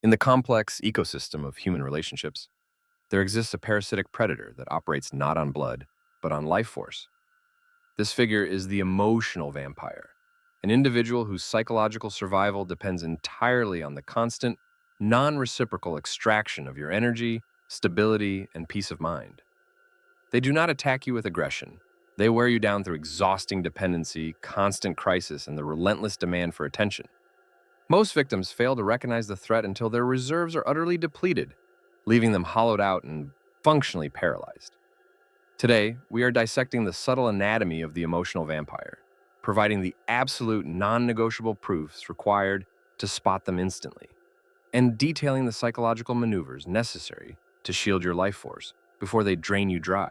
In the complex ecosystem of human relationships, there exists a parasitic predator that operates not on blood, but on life force. This figure is the emotional vampire, an individual whose psychological survival depends entirely on the constant, non-reciprocal extraction of your energy, stability, and peace of mind. They do not attack you with aggression. They wear you down through exhausting dependency, constant crisis, and the relentless demand for attention. Most victims fail to recognize the threat until their reserves are utterly depleted, leaving them hollowed out and functionally paralyzed. Today, we are dissecting the subtle anatomy of the emotional vampire, providing the absolute non-negotiable proofs required to spot them instantly, and detailing the psychological maneuvers necessary to shield your life force before they drain you dry.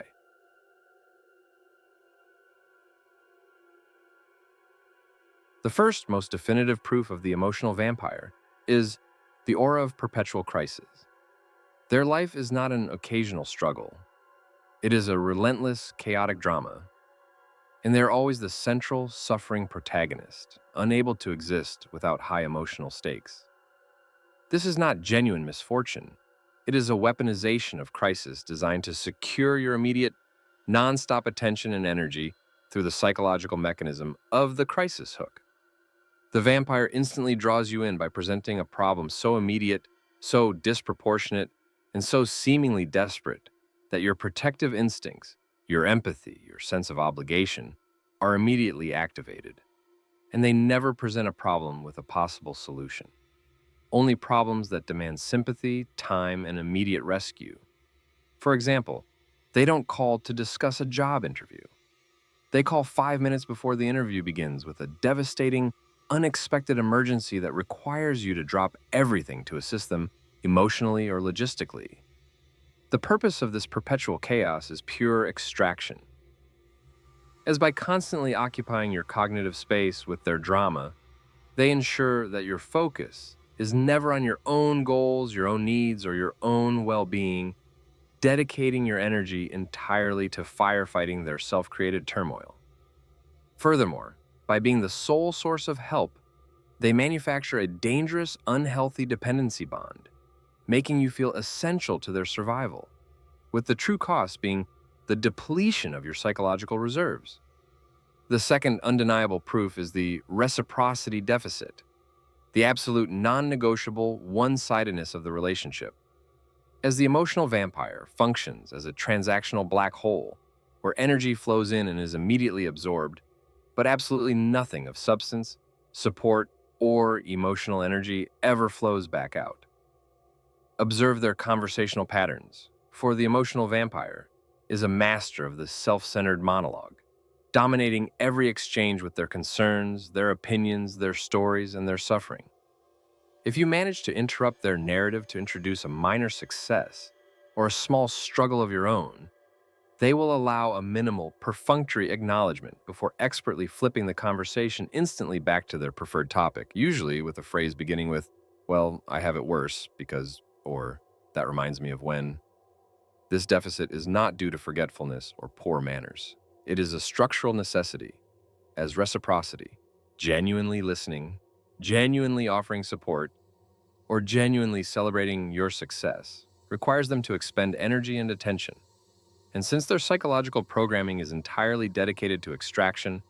The first, most definitive proof of the emotional vampire is the aura of perpetual crisis. Their life is not an occasional struggle. It is a relentless, chaotic drama, and they're always the central, suffering protagonist, unable to exist without high emotional stakes. This is not genuine misfortune. It is a weaponization of crisis designed to secure your immediate, non-stop attention and energy through the psychological mechanism of the crisis hook. The vampire instantly draws you in by presenting a problem so immediate, so disproportionate, and so seemingly desperate that your protective instincts, your empathy, your sense of obligation, are immediately activated. And they never present a problem with a possible solution. Only problems that demand sympathy, time, and immediate rescue. For example, they don't call to discuss a job interview. They call 5 minutes before the interview begins with a devastating, unexpected emergency that requires you to drop everything to assist them emotionally or logistically. The purpose of this perpetual chaos is pure extraction. As by constantly occupying your cognitive space with their drama, they ensure that your focus is never on your own goals, your own needs, or your own well-being, dedicating your energy entirely to firefighting their self-created turmoil. Furthermore, by being the sole source of help, they manufacture a dangerous, unhealthy dependency bond, making you feel essential to their survival, with the true cost being the depletion of your psychological reserves. The second undeniable proof is the reciprocity deficit, the absolute non-negotiable one-sidedness of the relationship. As the emotional vampire functions as a transactional black hole, where energy flows in and is immediately absorbed, but absolutely nothing of substance, support, or emotional energy ever flows back out. Observe their conversational patterns, for the emotional vampire is a master of the self-centered monologue, dominating every exchange with their concerns, their opinions, their stories, and their suffering. If you manage to interrupt their narrative to introduce a minor success or a small struggle of your own, they will allow a minimal, perfunctory acknowledgement before expertly flipping the conversation instantly back to their preferred topic, usually with a phrase beginning with, "Well, I have it worse because," or "That reminds me of when." This deficit is not due to forgetfulness or poor manners. It is a structural necessity, as reciprocity, genuinely listening, genuinely offering support, or genuinely celebrating your success, requires them to expend energy and attention. And since their psychological programming is entirely dedicated to extraction,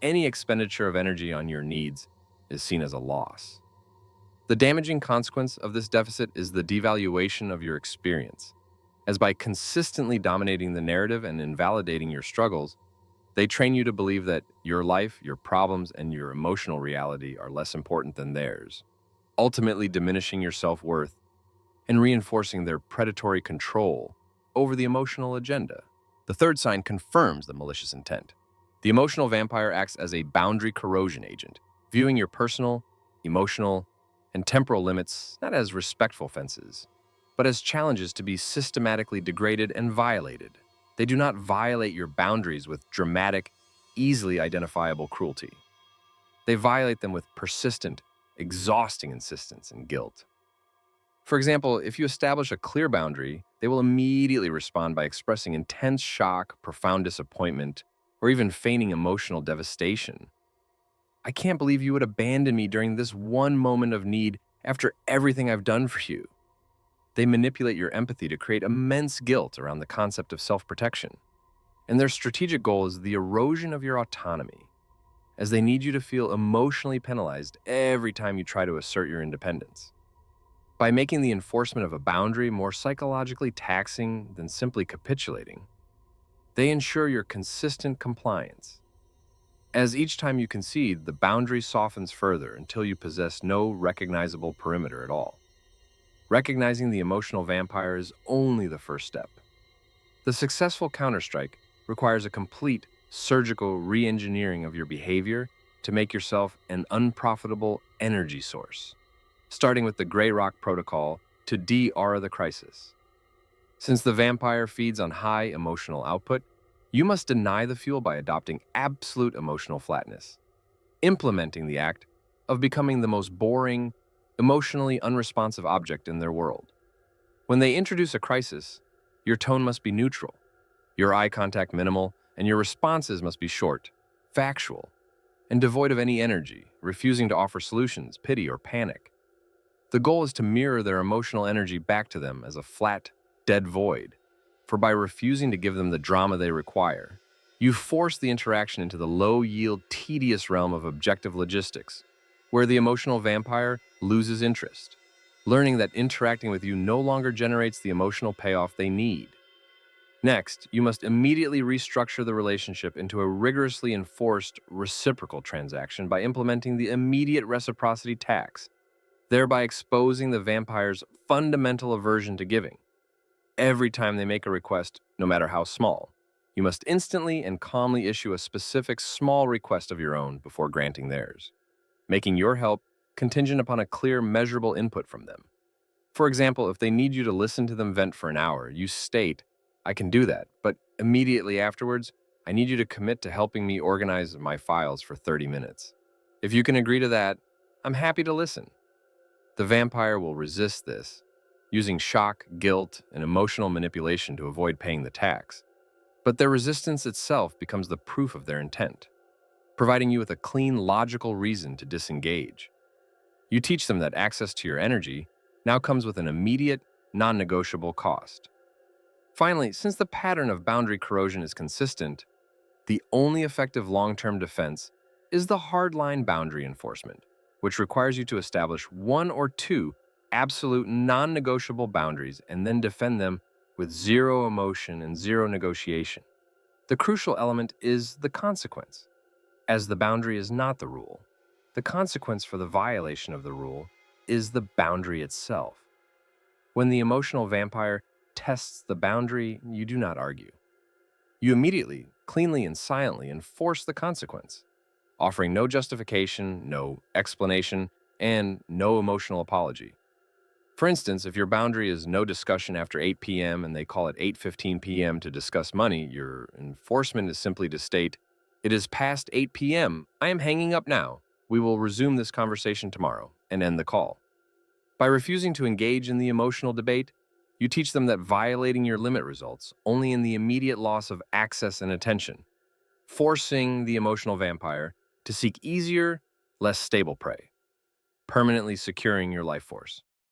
any expenditure of energy on your needs is seen as a loss. The damaging consequence of this deficit is the devaluation of your experience, as by consistently dominating the narrative and invalidating your struggles, they train you to believe that your life, your problems, and your emotional reality are less important than theirs, ultimately diminishing your self-worth and reinforcing their predatory control over the emotional agenda. The third sign confirms the malicious intent. The emotional vampire acts as a boundary corrosion agent, viewing your personal, emotional, and temporal limits not as respectful fences, but as challenges to be systematically degraded and violated. They do not violate your boundaries with dramatic, easily identifiable cruelty. They violate them with persistent, exhausting insistence and guilt. For example, if you establish a clear boundary, they will immediately respond by expressing intense shock, profound disappointment, or even feigning emotional devastation. "I can't believe you would abandon me during this one moment of need After everything I've done for you, they manipulate your empathy to create immense guilt around the concept of self-protection. And their strategic goal is the erosion of your autonomy, as they need you to feel emotionally penalized every time you try to assert your independence. By making the enforcement of a boundary more psychologically taxing than simply capitulating, they ensure your consistent compliance. As each time you concede, the boundary softens further until you possess no recognizable perimeter at all. Recognizing the emotional vampire is only the first step. The successful counterstrike requires a complete surgical re-engineering of your behavior to make yourself an unprofitable energy source, starting with the Gray Rock Protocol to de-aura the crisis. Since the vampire feeds on high emotional output, you must deny the fuel by adopting absolute emotional flatness, implementing the act of becoming the most boring, emotionally unresponsive object in their world. When they introduce a crisis, your tone must be neutral, your eye contact minimal, and your responses must be short, factual, and devoid of any energy, refusing to offer solutions, pity, or panic. The goal is to mirror their emotional energy back to them as a flat, dead void, for by refusing to give them the drama they require, you force the interaction into the low-yield, tedious realm of objective logistics, where the emotional vampire loses interest, learning that interacting with you no longer generates the emotional payoff they need. Next, you must immediately restructure the relationship into a rigorously enforced reciprocal transaction by implementing the immediate reciprocity tax, thereby exposing the vampire's fundamental aversion to giving. Every time they make a request, no matter how small, you must instantly and calmly issue a specific small request of your own before granting theirs, making your help contingent upon a clear, measurable input from them. For example, if they need you to listen to them vent for an hour, you state, "I can do that, but immediately afterwards, I need you to commit to helping me organize my files for 30 minutes. If you can agree to that, I'm happy to listen." The vampire will resist this, using shock, guilt, and emotional manipulation to avoid paying the tax. But their resistance itself becomes the proof of their intent, providing you with a clean, logical reason to disengage. You teach them that access to your energy now comes with an immediate, non-negotiable cost. Finally, since the pattern of boundary corrosion is consistent, the only effective long-term defense is the hardline boundary enforcement, which requires you to establish one or two absolute non-negotiable boundaries and then defend them with zero emotion and zero negotiation. The crucial element is the consequence, as the boundary is not the rule. The consequence for the violation of the rule is the boundary itself. When the emotional vampire tests the boundary, you do not argue. You immediately, cleanly, and silently enforce the consequence, offering no justification, no explanation, and no emotional apology. For instance, if your boundary is no discussion after 8 p.m. and they call it 8:15 p.m. to discuss money, your enforcement is simply to state, "It is past 8 p.m. I am hanging up now. We will resume this conversation tomorrow," and end the call. By refusing to engage in the emotional debate, you teach them that violating your limit results only in the immediate loss of access and attention, forcing the emotional vampire to seek easier, less stable prey, permanently securing your life force.